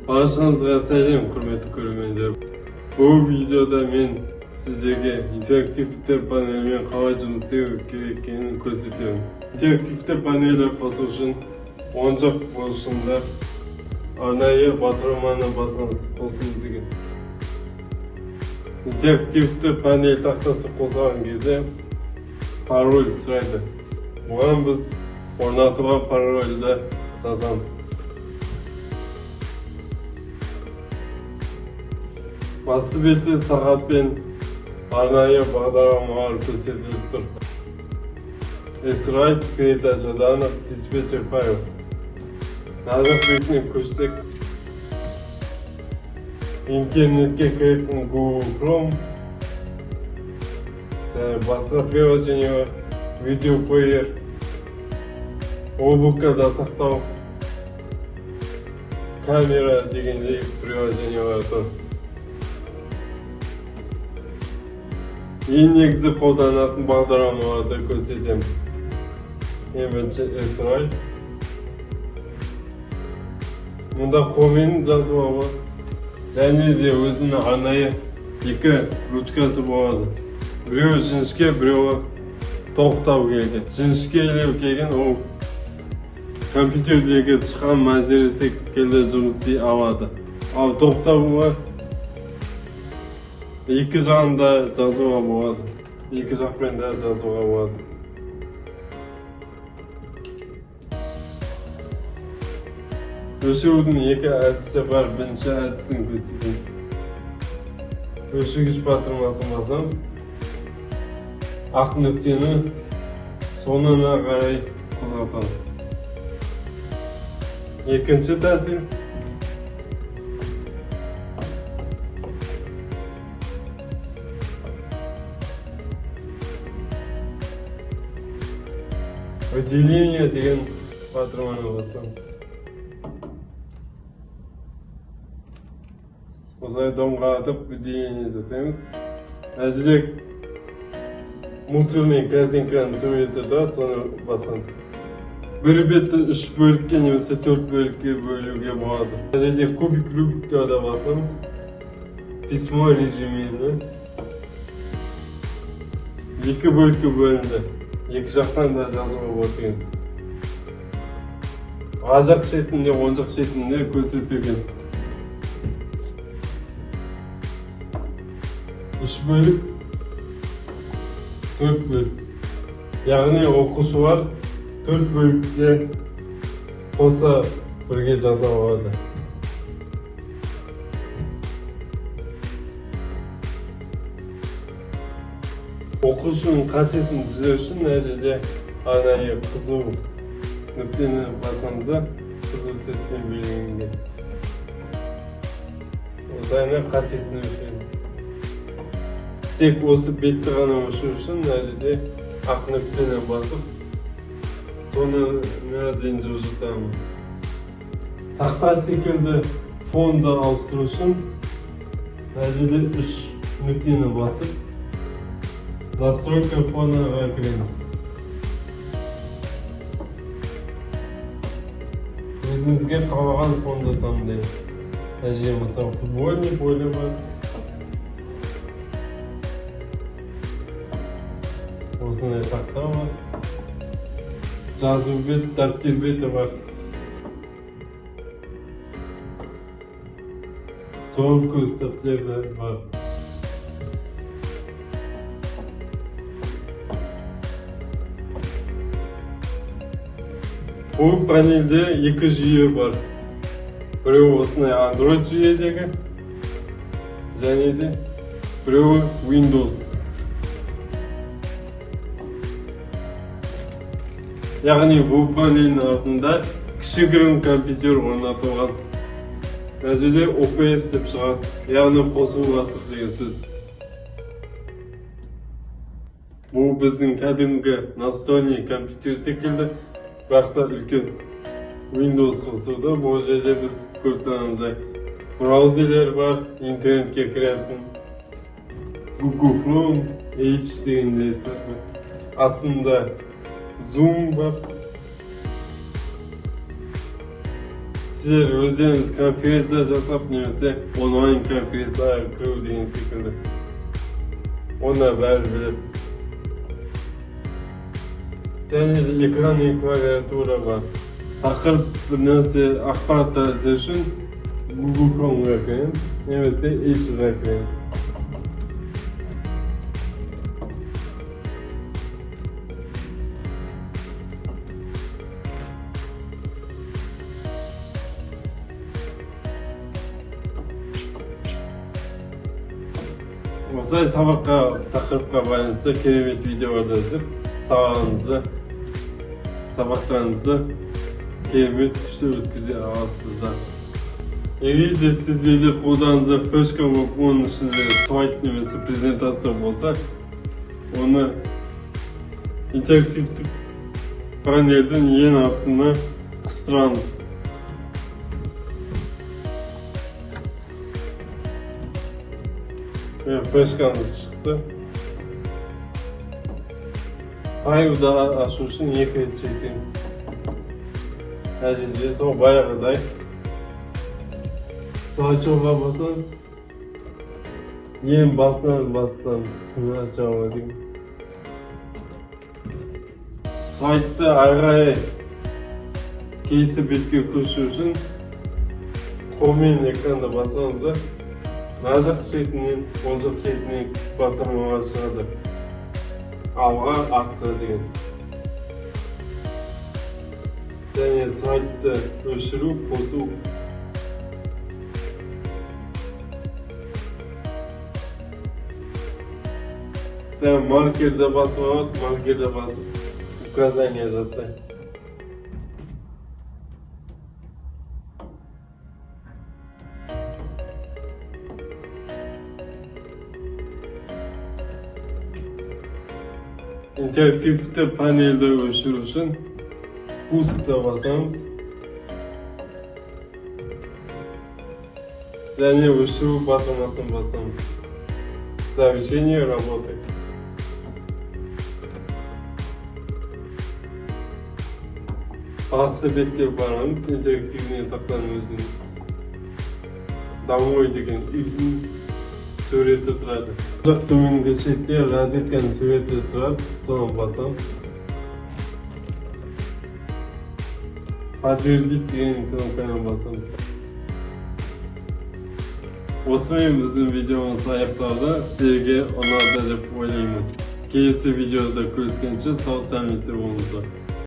Barşanızga selam hürmetli көрермендер. Bu videoda men sizlerge interaktivite panelмен қалай жұмыс істеу керек екенін көрсетемін. Interaktivite panelді қосу үшін оңжақ болушында арнайы батырманы басыңыз қосылу деген. Interaktivite panel тақтасы қосылған кезде пароль сұрайды. Бұған біз орнатылған парольді жазамыз. Басты бетте сағат пен арнайы бағдарламалар көрсетіліп тұр. S-Write, передача данных, диспетчер файл. Нажық бетіне көшсек, интернетке кіретін Google Chrome, басқа приложение, видеоплеер, облакада сақтау, камера дегендей приложениялар тұр. Ең негізі қолданатын бағдарламаларды көрсетемін. Ең бірінші S-Write. Мұнда қолмен жазуға болады. Және де өзінің арнайы екі ручкасы болады. Біреуі жіңішке, біреуі тоқтау келген. Жіңішке илеу келген ол компьютердегі шыққан мәселе секілді жұмыс істей алады. Ал тоқтауға екі жағында жазуға болады. Екі жақпен де жазуға болады. Өшірудің екі әдісі бар. Бірінші әдісін көрсетейін. Өшіргіш батырмасын басамыз. Ақ нүктені соңына қарай қозғалтамыз. Екінші тәсіл выделение деген батырманы басамыз. Осылай домғатып выделение жасаймыз. Әжіле мусорный корзинканың суреті тұрады, соны басамыз. Bir бетті 3 бөлікке немесе 4 бөлікке бөлуге болады. Әжіле кубик-рубиктерді басамыз. Письмо режиміне. Екі бөлікке бөлінді. Екі жақтан да жазуға болады деген сөз. А жақ шетінде, оң жақ шетінде көрсетілген. 3 бөлік, 4 бөлік. Яғни оқушылар 4 бөлікте қоса бірге жаза алады. Оқушының қатесін түзеу үшін әжеде арнайы қызыл нүктені басамызда қызыл цветпен белгіленген. Осылайша қатесін өлшейміз. Тек осы бетті ғана өлшеу үшін әжеде ақ нүктені басып, соңына дейін жылжытамыз. Тақта секілді фонды ауыстыру үшін әжеде 3 нүктені басып, настройка фонаға кіреміз. Өзіңізге қалаған фонды таңдаймыз. Әже мысалы футбольный поле бар. Осындай тақта бар. Жазу бет, дәптер беті бар. Зор көз дәптері бар. Бұл панельде екі жүйе бар. Біреуі осындай Android жүйедегі, және де біреуі Windows. Яғни бұл панельдің артында кішігірім компьютер орнатылған. Әжеде OPS деп шығады, яғни қосылып жатыр деген сөз. Бұл біздің кәдімгі настольный компьютер секілді. Бақта үлкен Windows қосылды. Бұл жерде біз көптенімізде браузерлер бар, интернетке кіретін Google Chrome, Edge дегендей. Астында Zoom бар. Sizler özleriniz konferensiya жасап немесе онлайн konferensiyaga кіру деген секілді. Оны бәрі біледі. Және де экранный клавиатура бар. Тақырып бір нәрсе ақпарат тарату үшін Google Chrome'ға кіреміз, немесе Edge'ға кіреміз. Осылай сабаққа, тақырыпқа байланысты керемет видеоларды іздеп, сабақтарыңызды керемет күшті өткізе аласыздар. Егер де сіздерде қолданыңызда флешка болып, оның ішінде слайд немесе презентация болса, оны интерактивтік панельдің ең артына қыстырамыз. Флешкамыз шықты. Файлды ашу үшін 2 рет чертеміз. Әжеде сол баяғыдай слайдшоуға басамыз. Ең басынан бастамыз слайдшоуға дейін. Слайдты ары кейсі бетке көшу үшін қолмен экранды басамыз да мына жақ шетінен, оң жақ шетінен батырмаға шығады. Алға, артқа деген. Және слайдты өшіру, қосу. Және маркерді басып алады, маркерді басып указание жасай. Interaktivті panelді өшіру үшін пустты басамыз. Және өшіру басамасын басамыз. Завершение работы. Басты бетке барамыз, интерактивный тақтаның өзінің домой деген үйдің суреті тұрады. Жақ төменгі шетте розетканың суреті тұрады, соны басам. Подтвердить деген кнопканы басамыз. Осымен біздің видеомыз аяқталды. Сіздерге ұнады деп ойлаймын. Келесі видеода көріскенше сау сәлеметте болыңыздар.